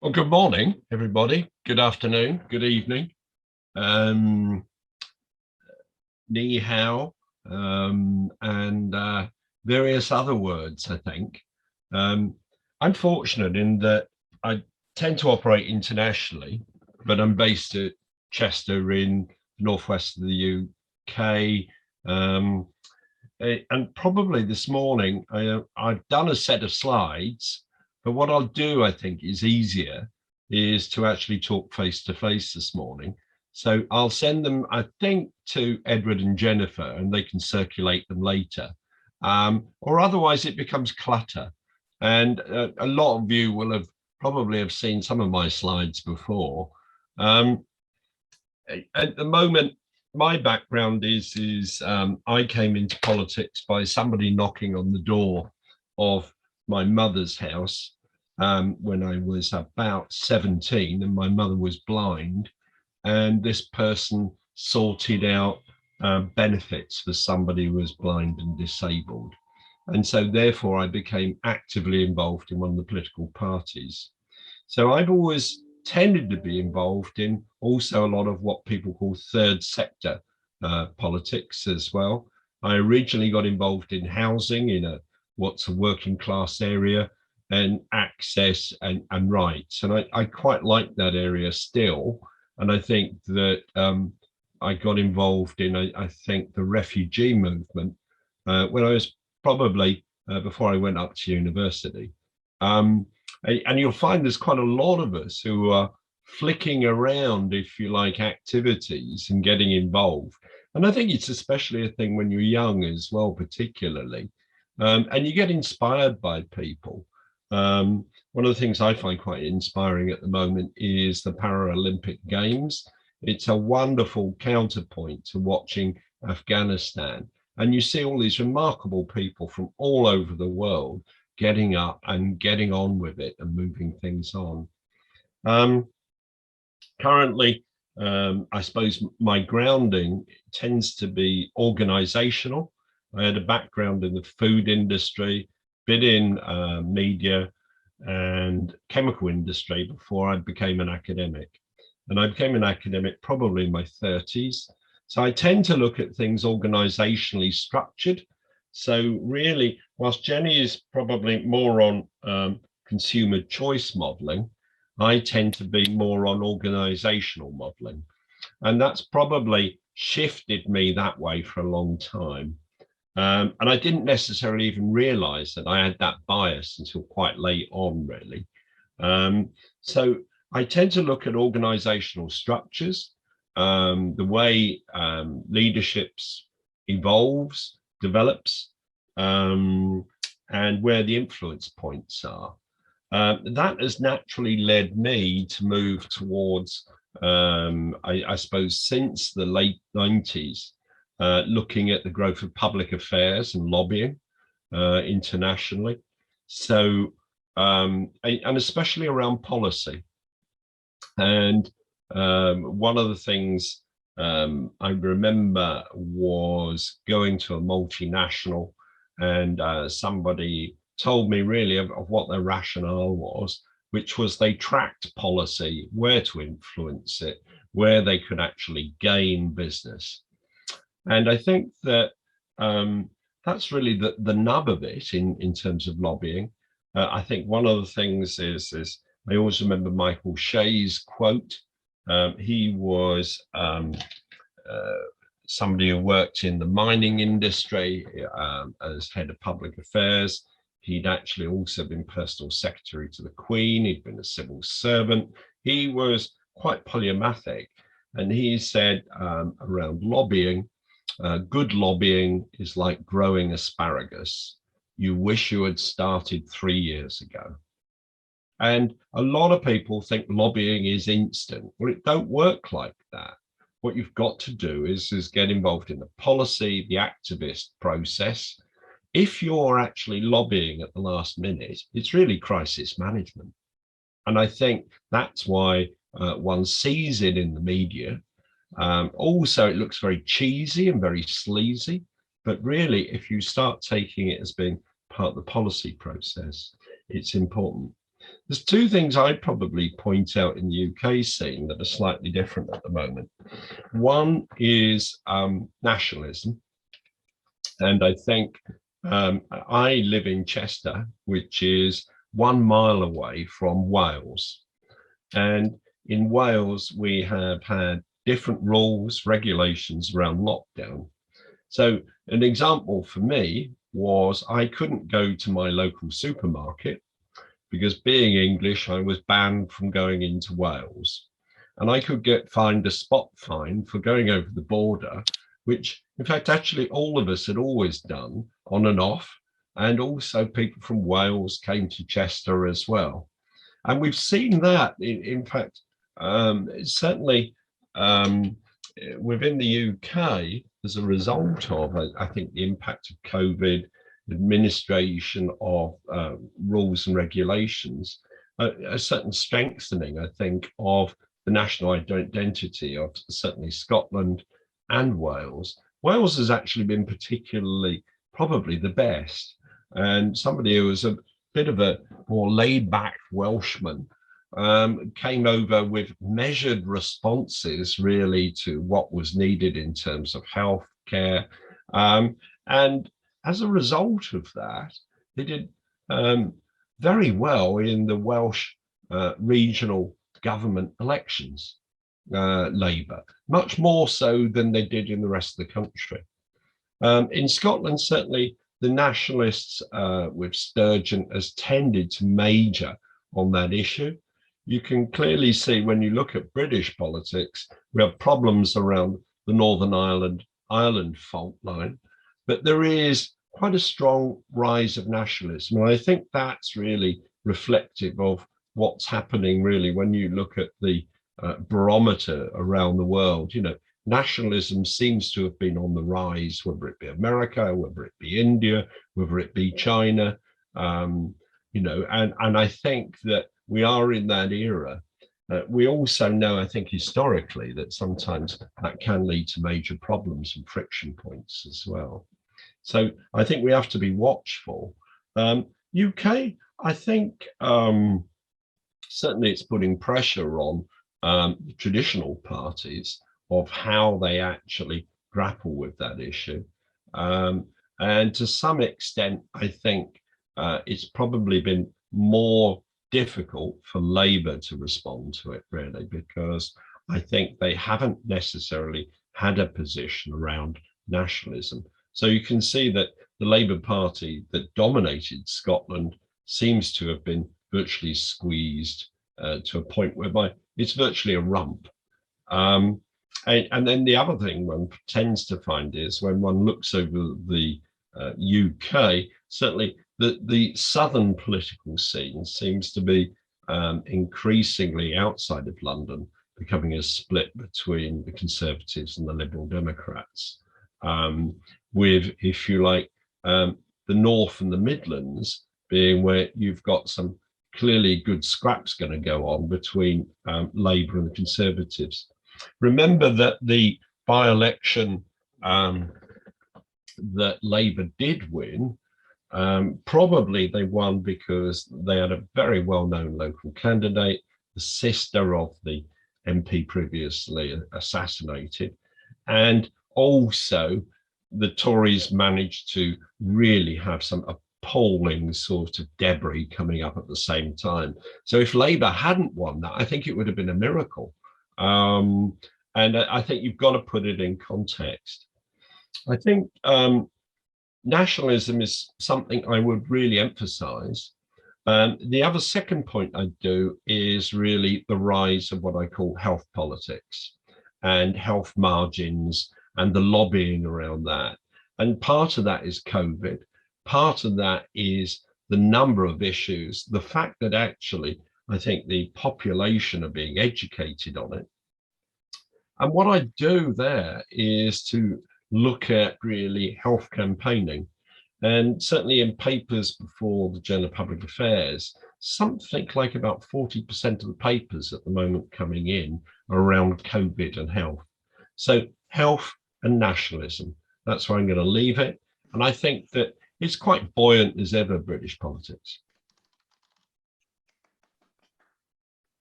Well, good morning, everybody. Good afternoon, good evening. Um, Ni hao, and various other words, I think. Um, I'm fortunate in that I tend to operate internationally, but I'm based at Chester in the northwest of the UK. Um, and probably this morning, I've done a set of slides, but what I'll do, I think, is easier is to actually talk face to face this morning. So I'll send them, I think, to Edward and Jennifer, and they can circulate them later. Or otherwise, it becomes clutter. And a lot of you will have probably have seen some of my slides before. Um, at the moment, my background is I came into politics by somebody knocking on the door of my mother's house when I was about 17, and my mother was blind, and this person sorted out benefits for somebody who was blind and disabled. And so therefore I became actively involved in one of the political parties. So I've always tended to be involved in also a lot of what people call third sector politics as well. I originally got involved in housing in what's a working class area and access and rights. And I quite like that area still. And I think that I got involved in, I think, the refugee movement when I was probably before I went up to university. Um, and you'll find there's quite a lot of us who are flicking around, if you like, activities and getting involved. And I think it's especially a thing when you're young as well, particularly. And you get inspired by people. One of the things I find quite inspiring at the moment is the Paralympic Games. It's a wonderful counterpoint to watching Afghanistan. And you see all these remarkable people from all over the world getting up and getting on with it and moving things on. Um, Currently, I suppose my grounding tends to be organizational. I had a background in the food industry, bit in media and chemical industry before I became an academic. And I became an academic probably in my 30s. So I tend to look at things organizationally structured. So really, whilst Jenny is probably more on consumer choice modeling, I tend to be more on organizational modeling. And that's probably shifted me that way for a long time. And I didn't necessarily even realize that I had that bias until quite late on, really. So I tend to look at organizational structures, the way leaderships evolves, develops, and where the influence points are. That has naturally led me to move towards, I suppose, since the late 90s, looking at the growth of public affairs and lobbying internationally. So, and especially around policy. And one of the things I remember was going to a multinational, and somebody told me really of what their rationale was, which was they tracked policy, where to influence it, where they could actually gain business. And I think that that's really the nub of it in terms of lobbying. I think one of the things is I always remember Michael Shea's quote. He was somebody who worked in the mining industry as head of public affairs. He'd actually also been personal secretary to the Queen. He'd been a civil servant. He was quite polymathic. And he said around lobbying, good lobbying is like growing asparagus. You wish you had started 3 years ago. And a lot of people think lobbying is instant. Well, it don't work like that. What you've got to do is get involved in the policy, the activist process. If you're actually lobbying at the last minute, it's really crisis management. And I think that's why one sees it in the media. Also, it looks very cheesy and very sleazy. But really, if you start taking it as being part of the policy process, it's important. There's two things I'd probably point out in the UK scene that are slightly different at the moment. One is nationalism. And I think I live in Chester, which is 1 mile away from Wales. And in Wales, we have had different rules, regulations around lockdown. So an example for me was I couldn't go to my local supermarket because being English, I was banned from going into Wales. And I could get fined a spot fine for going over the border, which in fact, actually all of us had always done on and off. And also people from Wales came to Chester as well. And we've seen that, in fact, certainly within the UK, as a result of, I think, the impact of COVID, administration of rules and regulations, a certain strengthening, I think, of the national identity of certainly Scotland and Wales. Wales has actually been particularly probably the best. And somebody who was a bit of a more laid back Welshman came over with measured responses really to what was needed in terms of health care. And as a result of that, they did very well in the Welsh regional government elections, Labour, much more so than they did in the rest of the country. In Scotland, certainly the nationalists with Sturgeon has tended to major on that issue. You can clearly see when you look at British politics, we have problems around the Northern Ireland fault line, but there is quite a strong rise of nationalism. And I think that's really reflective of what's happening really when you look at the barometer around the world. You know, nationalism seems to have been on the rise, whether it be America, whether it be India, whether it be China, you know, and I think that we are in that era. We also know, I think, historically, that sometimes that can lead to major problems and friction points as well. So I think we have to be watchful. UK, I think certainly it's putting pressure on traditional parties of how they actually grapple with that issue. And to some extent, I think it's probably been more difficult for Labour to respond to it, really, because I think they haven't necessarily had a position around nationalism. So you can see that the Labour Party that dominated Scotland seems to have been virtually squeezed to a point whereby it's virtually a rump. And then the other thing one tends to find is when one looks over the UK, certainly the southern political scene seems to be increasingly outside of London, becoming a split between the Conservatives and the Liberal Democrats, with, if you like, the North and the Midlands being where you've got some clearly good scraps going to go on between Labour and the Conservatives. Remember that the by-election that Labour did win, probably they won because they had a very well-known local candidate, the sister of the MP previously assassinated, and also the Tories managed to really have some appalling sort of debris coming up at the same time. So if Labour hadn't won that, I think it would have been a miracle. And I think you've got to put it in context. I think nationalism is something I would really emphasize. The other second point I do is really the rise of what I call health politics and health margins and the lobbying around that. And part of that is COVID. Part of that is the number of issues, the fact that actually I think the population are being educated on it. And what I do there is to look at really health campaigning. And certainly in papers before the Journal of Public Affairs, something like about 40% of the papers at the moment coming in are around COVID and health. So health and nationalism, that's where I'm going to leave it. And I think that it's quite buoyant as ever, British politics.